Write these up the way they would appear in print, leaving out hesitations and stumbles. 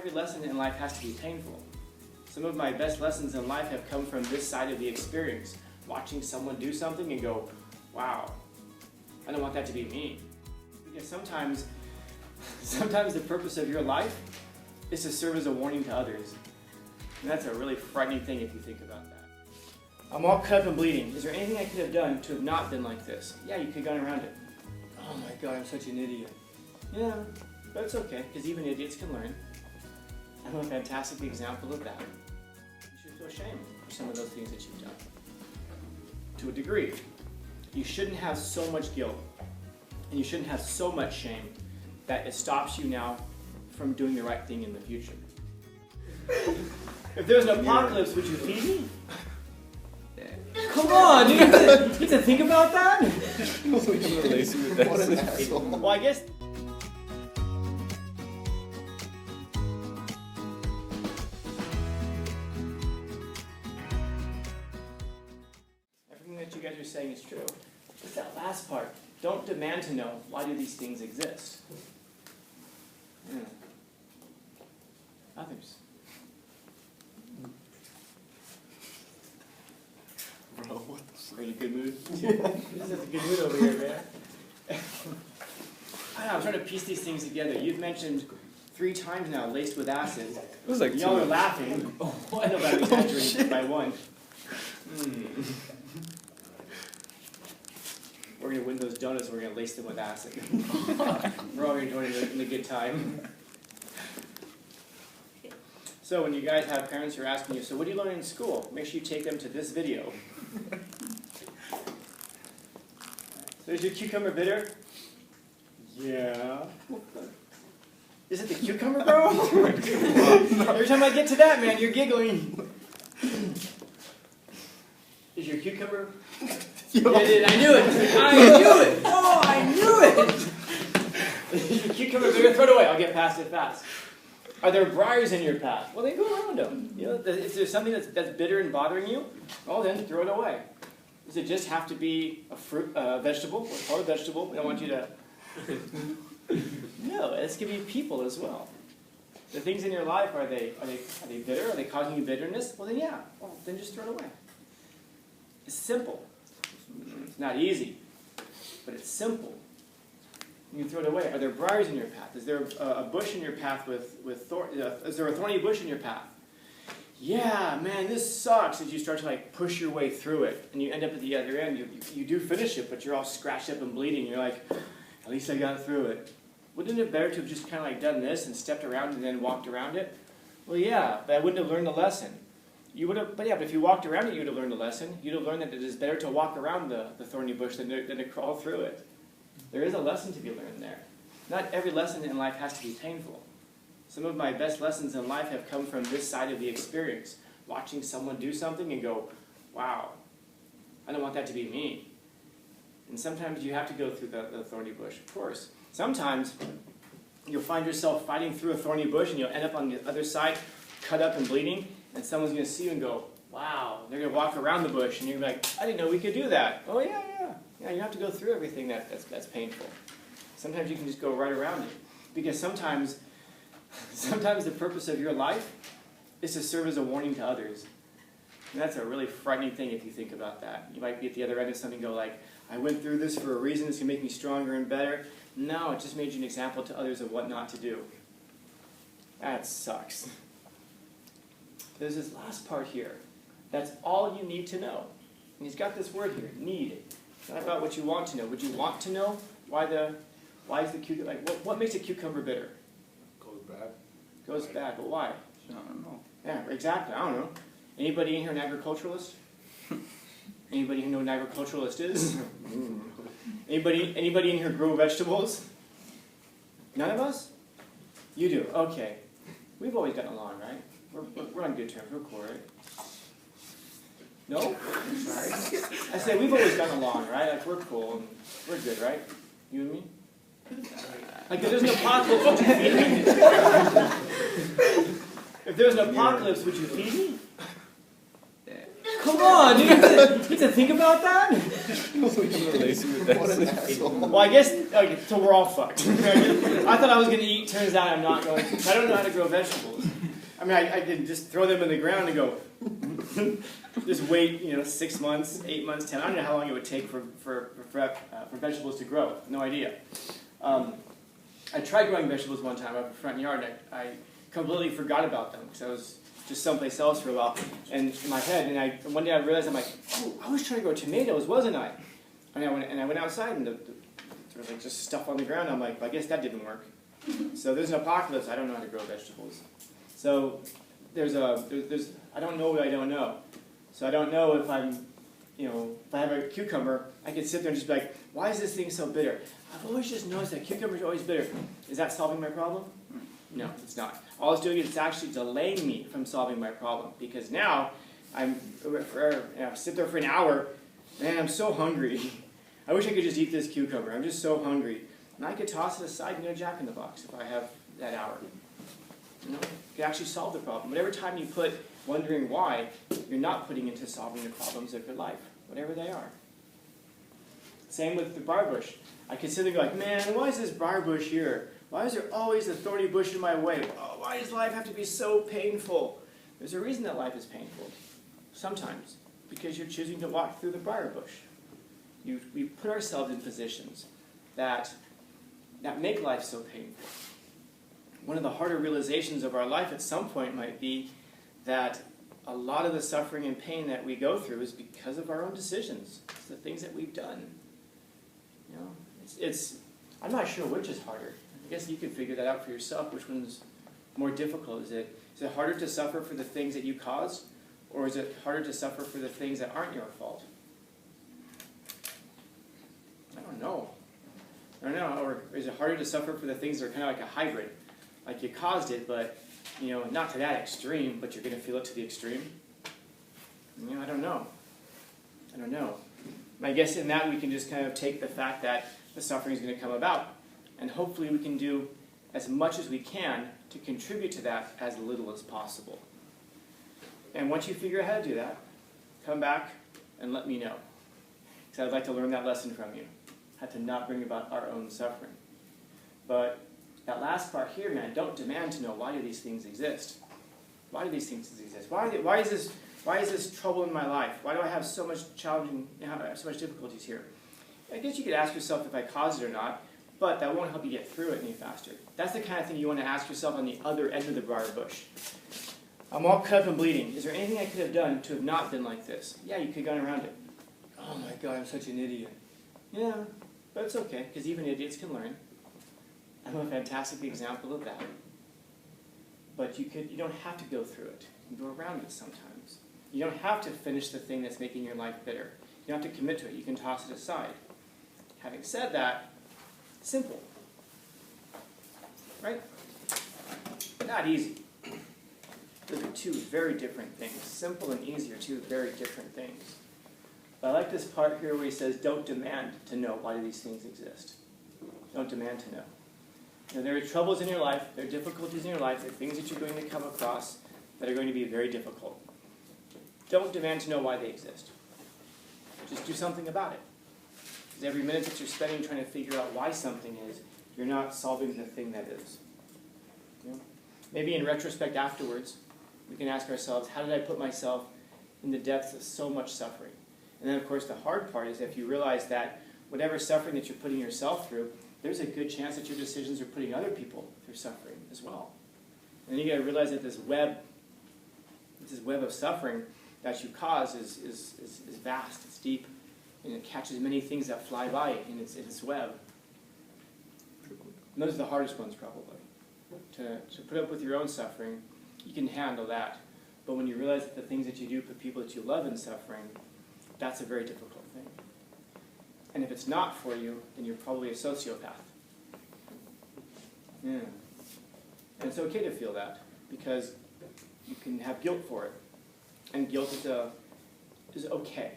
every lesson in life has to be painful. Some of my best lessons in life have come from this side of the experience, watching someone do something and go, wow, I don't want that to be me. Because sometimes the purpose of your life is to serve as a warning to others. And that's a really frightening thing if you think about that. I'm all cut up and bleeding. Is there anything I could have done to have not been like this? Yeah, you could have gone around it. Oh my God, I'm such an idiot. Yeah, but it's okay, because even idiots can learn. I'm a fantastic example of that. You should feel shame for some of those things that you've done. To a degree. You shouldn't have so much guilt, and you shouldn't have so much shame that it stops you now from doing the right thing in the future. If there's an apocalypse, would you feed me? Come on, you have to think about that? What an asshole. Well, I guess... Everything that you guys are saying is true. Just that last part. Don't demand to know, why do these things exist? Yeah. Others. Bro, what the fuck? Are you in a good mood? This is a good mood over here, man. I know, I'm trying to piece these things together. You've mentioned 3 times now, laced with acid. It was like Y'all are laughing. Oh, I know about exaggerating by 1. We're going to win those donuts and we're going to lace them with acid. We're all going to join in a good time. So when you guys have parents who are asking you, so what do you learn in school? Make sure you take them to this video. So is your cucumber bitter? Yeah. Is it the cucumber, bro? Every time I get to that, man, you're giggling. Is your cucumber... I knew it! I knew it! Oh, I knew it! Is your cucumber bitter? Throw it away. I'll get past it fast. Are there briars in your path? Well, then go around them. You know, if there's something that's bitter and bothering you, well, then throw it away. Does it just have to be a fruit, vegetable? We'll call it a vegetable. We don't want you to... No, this can be people as well. The things in your life, are they bitter? Are they causing you bitterness? Well, then yeah. Well, then just throw it away. It's simple. It's not easy, but it's simple. You can throw it away. Are there briars in your path? Is there a bush in your path with thorn? Is there a thorny bush in your path? Yeah, man, this sucks. As you start to like push your way through it, and you end up at the other end, you do finish it, but you're all scratched up and bleeding. You're like, at least I got through it. Wouldn't it be better to have just kind of like done this and stepped around and then walked around it? Well, yeah, but I wouldn't have learned the lesson. You would have, but if you walked around it, you would have learned a lesson. You'd have learned that it is better to walk around the thorny bush than to crawl through it. There is a lesson to be learned there. Not every lesson in life has to be painful. Some of my best lessons in life have come from this side of the experience, watching someone do something and go, wow, I don't want that to be me. And sometimes you have to go through the thorny bush, of course. Sometimes you'll find yourself fighting through a thorny bush and you'll end up on the other side, cut up and bleeding, and someone's going to see you and go, wow. They're going to walk around the bush and you're going to be like, I didn't know we could do that. Oh, yeah. Yeah, you have to go through everything that's painful. Sometimes you can just go right around it. Because sometimes the purpose of your life is to serve as a warning to others. And that's a really frightening thing if you think about that. You might be at the other end of something and go like, I went through this for a reason, it's going to make me stronger and better. No, it just made you an example to others of what not to do. That sucks. There's this last part here. That's all you need to know. And he's got this word here, need. It's not about what you want to know. Would you want to know why is the cucumber, like what makes a cucumber bitter? Goes bad. Goes bad, but why? I don't know. Yeah, exactly. I don't know. Anybody in here an agriculturalist? Anybody who know what an agriculturalist is? Anybody in here grow vegetables? None of us? You do. Okay. We've always gotten along, right? We're on good terms. We're cool, right? No? Sorry. I say we've always gotten along, right? Like we're cool and we're good, right? You and me? Like if there's an apocalypse, would you feed me? If there's an apocalypse, would you feed me? Come on, you have to think about that? What an asshole. Well, I guess, okay, so we're all fucked. I thought I was going to eat, turns out I'm not going to. I don't know how to grow vegetables. I mean, I can just throw them in the ground and go, just wait, 6 months, 8 months, 10. I don't know how long it would take for vegetables to grow. No idea. I tried growing vegetables one time up in the front yard, and I completely forgot about them because I was just someplace else for a while, and in my head, and one day I realized, I'm like, oh, I was trying to grow tomatoes, wasn't I? And I went outside, and there was like just stuff on the ground. I'm like, well, I guess that didn't work. So there's an apocalypse. I don't know how to grow vegetables. So there's I don't know what I don't know. So I don't know if I'm, if I have a cucumber, I could sit there and just be like, why is this thing so bitter? I've always just noticed that cucumbers are always bitter. Is that solving my problem? No, it's not. All it's doing is it's actually delaying me from solving my problem, because now I sit there for an hour, man, I'm so hungry. I wish I could just eat this cucumber. I'm just so hungry. And I could toss it aside and get a Jack in the Box if I have that hour. It could actually solve the problem. Whatever time you put wondering why, you're not putting into solving the problems of your life, whatever they are. Same with the briar bush. I could sit there and go like, man, why is this briar bush here? Why is there always a thorny bush in my way? Oh, why does life have to be so painful? There's a reason that life is painful. Sometimes. Because you're choosing to walk through the briar bush. We put ourselves in positions that make life so painful. One of the harder realizations of our life at some point might be that a lot of the suffering and pain that we go through is because of our own decisions. It's the things that we've done. I'm not sure which is harder. I guess you could figure that out for yourself. Which one's more difficult? Is it harder to suffer for the things that you caused, or is it harder to suffer for the things that aren't your fault? I don't know. Or is it harder to suffer for the things that are kind of like a hybrid? Like you caused it, but not to that extreme, but you're going to feel it to the extreme? I don't know. I guess in that we can just kind of take the fact that the suffering is going to come about, and hopefully we can do as much as we can to contribute to that as little as possible. And once you figure out how to do that, come back and let me know. Because I'd like to learn that lesson from you. How to not bring about our own suffering. But that last part here, man, don't demand to know why do these things exist. Why do these things exist? Why is this trouble in my life? Why do I have so much so much difficulties here? I guess you could ask yourself if I caused it or not, but that won't help you get through it any faster. That's the kind of thing you want to ask yourself on the other end of the briar bush. I'm all cut up and bleeding. Is there anything I could have done to have not been like this? Yeah, you could have gone around it. Oh my God, I'm such an idiot. Yeah, but it's okay, because even idiots can learn. I'm a fantastic example of that. But you don't have to go through it. You can go around it sometimes. You don't have to finish the thing that's making your life bitter. You don't have to commit to it. You can toss it aside. Having said that, simple. Right? Not easy. Those are two very different things. Simple and easy are two very different things. But I like this part here where he says, don't demand to know why do these things exist. Don't demand to know. There are troubles in your life, there are difficulties in your life, there are things that you're going to come across that are going to be very difficult. Don't demand to know why they exist. Just do something about it. Because every minute that you're spending trying to figure out why something is, you're not solving the thing that is. Maybe in retrospect afterwards, we can ask ourselves, how did I put myself in the depths of so much suffering? And then, of course, the hard part is if you realize that whatever suffering that you're putting yourself through, there's a good chance that your decisions are putting other people through suffering as well. And then you got to realize that this web of suffering that you cause is vast, it's deep, and it catches many things that fly by in its web. And those are the hardest ones, probably. To put up with your own suffering, you can handle that. But when you realize that the things that you do put people that you love in suffering, that's a very difficult thing. And if it's not for you, then you're probably a sociopath. Yeah. And it's okay to feel that, because you can have guilt for it. And guilt is okay.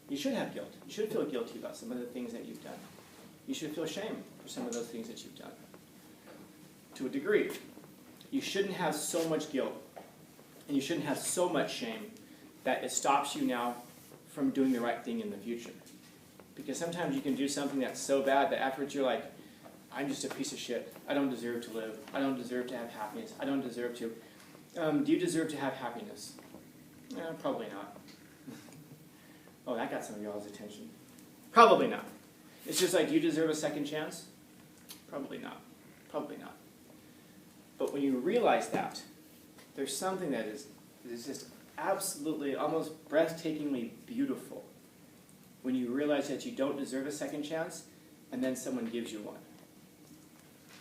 You should have guilt. You should feel guilty about some of the things that you've done. You should feel shame for some of those things that you've done. To a degree. You shouldn't have so much guilt, and you shouldn't have so much shame that it stops you now from doing the right thing in the future. Because sometimes you can do something that's so bad that afterwards you're like, I'm just a piece of shit. I don't deserve to live. I don't deserve to have happiness. I don't deserve to. Do you deserve to have happiness? Probably not. Oh, that got some of y'all's attention. Probably not. It's just like, do you deserve a second chance? Probably not. Probably not. But when you realize that, there's something that is just absolutely, almost breathtakingly beautiful when you realize that you don't deserve a second chance and then someone gives you one.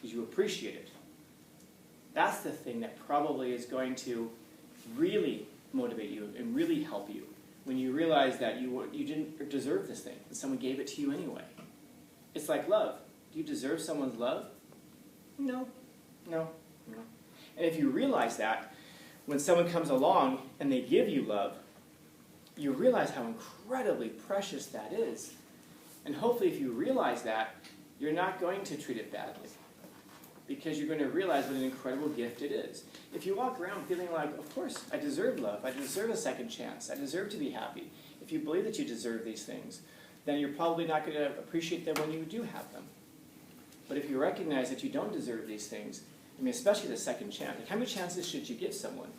Because you appreciate it. That's the thing that probably is going to really motivate you and really help you when you realize that you didn't deserve this thing and someone gave it to you anyway. It's like love. Do you deserve someone's love? No. No. No. And if you realize that, when someone comes along and they give you love, you realize how incredibly precious that is. And hopefully if you realize that, you're not going to treat it badly. Because you're going to realize what an incredible gift it is. If you walk around feeling like, of course, I deserve love, I deserve a second chance, I deserve to be happy. If you believe that you deserve these things, then you're probably not going to appreciate them when you do have them. But if you recognize that you don't deserve these things, I mean, especially the second chance, like how many chances should you give someone?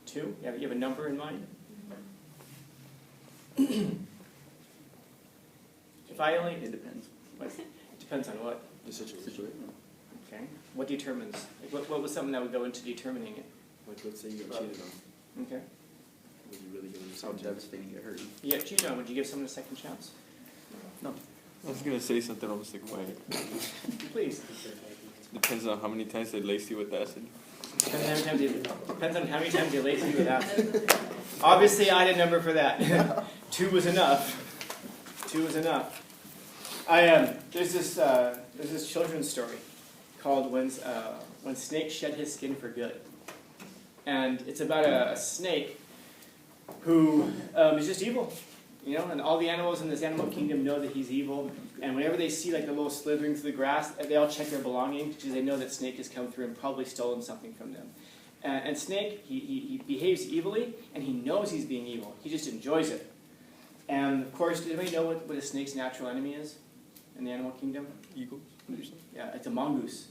2? You have a number in mind? It depends. It depends on what? The situation. Okay. What determines? Like what was something that would go into determining it? Like, let's say you got cheated on. Okay. Would you really give them a How second chance? devastating it hurt. You got cheated on. Would you give someone a second chance? No. I was gonna say something almost like quiet. Please. Depends on how many times they laced you with acid. Depends on how many times they lace you with acid. Obviously, I had a number for that. 2 was enough. 2 was enough. There's this children's story called When Snake Shed His Skin for Good. And it's about a snake who is just evil. You know, and all the animals in this animal kingdom know that he's evil. And whenever they see like the little slithering through the grass, they all check their belongings because they know that Snake has come through and probably stolen something from them. And Snake, he behaves evilly, and he knows he's being evil. He just enjoys it. And of course, does anybody know what a snake's natural enemy is in the animal kingdom? Eagles? Yeah, it's a mongoose.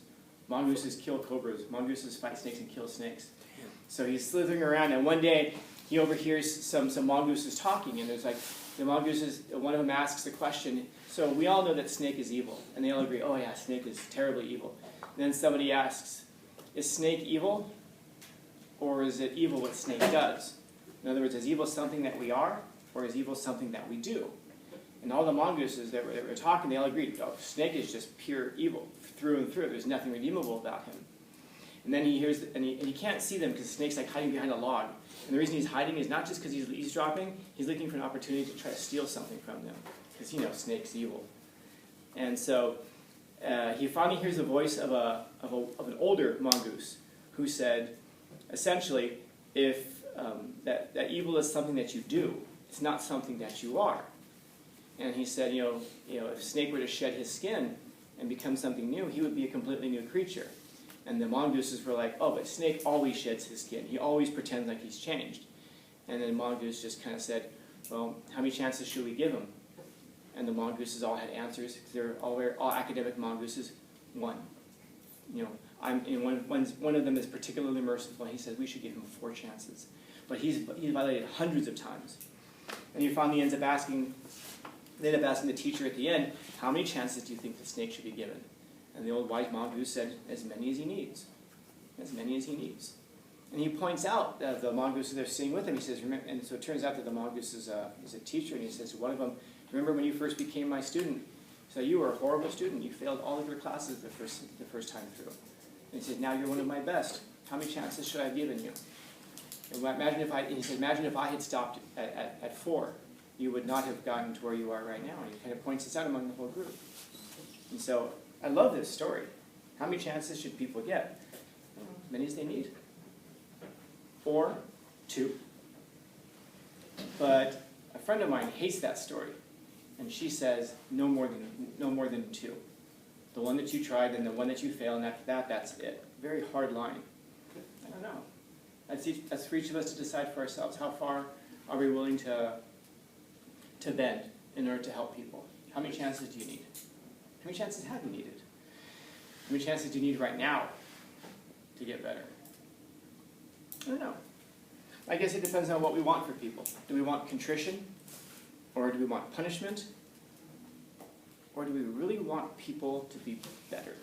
Mongooses kill cobras. Mongooses fight snakes and kill snakes. So he's slithering around, and one day he overhears some mongooses talking, and there's like, the mongooses, one of them asks the question, so we all know that Snake is evil, and they all agree, oh yeah, Snake is terribly evil. And then somebody asks, is Snake evil, or is it evil what Snake does? In other words, is evil something that we are, or is evil something that we do? And all the mongooses that were talking, they all agreed, oh, Snake is just pure evil, through and through. There's nothing redeemable about him. And then he hears, and he can't see them because Snake's like hiding behind a log. And the reason he's hiding is not just because he's eavesdropping, he's looking for an opportunity to try to steal something from them. Because, you know, Snake's evil. And so he finally hears the voice of an older mongoose who said, essentially, if that evil is something that you do, it's not something that you are. And he said, you know, if Snake were to shed his skin and become something new, he would be a completely new creature. And the mongooses were like, oh, but Snake always sheds his skin. He always pretends like he's changed. And then the mongoose just kind of said, well, how many chances should we give him? And the mongooses all had answers, because they're all academic mongooses. 1. You know, one of them is particularly merciful. He says we should give him 4 chances. But he's violated hundreds of times. And he finally ends up asking the teacher at the end, how many chances do you think the Snake should be given? And the old wise mongoose said, as many as he needs. As many as he needs. And he points out that the mongooses that are sitting with him, he says, and so it turns out that the mongoose is a teacher, and he says to one of them, remember when you first became my student? So you were a horrible student. You failed all of your classes the first time through. And he said, now you're one of my best. How many chances should I have given you? And he said, imagine if I had stopped at 4. You would not have gotten to where you are right now. And he kind of points this out among the whole group. And so I love this story. How many chances should people get? As many as they need. 4, 2. But a friend of mine hates that story. And she says, no more than 2. The one that you tried and the one that you failed, and after that, that's it. Very hard line. I don't know. That's for each of us to decide for ourselves. How far are we willing to bend in order to help people? How many chances do you need? How many chances have you needed? How many chances do you need right now to get better? I don't know. I guess it depends on what we want for people. Do we want contrition? Or do we want punishment? Or do we really want people to be better?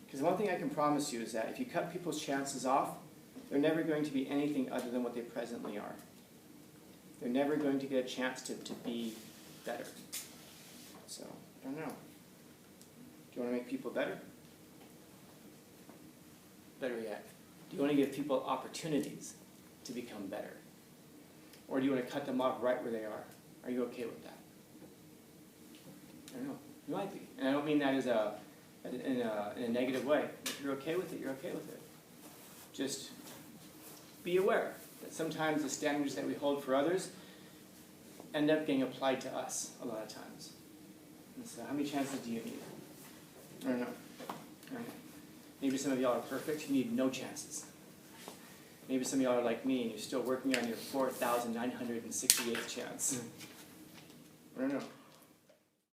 Because one thing I can promise you is that if you cut people's chances off, they're never going to be anything other than what they presently are. They're never going to get a chance to be better. So, I don't know. Do you want to make people better? Better yet, do you want to give people opportunities to become better? Or do you want to cut them off right where they are? Are you okay with that? I don't know. You might be. And I don't mean that in a negative way. If you're okay with it, you're okay with it. Just be aware that sometimes the standards that we hold for others end up getting applied to us a lot of times. And so how many chances do you need? I don't know. Maybe some of y'all are perfect, you need no chances. Maybe some of y'all are like me and you're still working on your 4,968th chance. I don't know.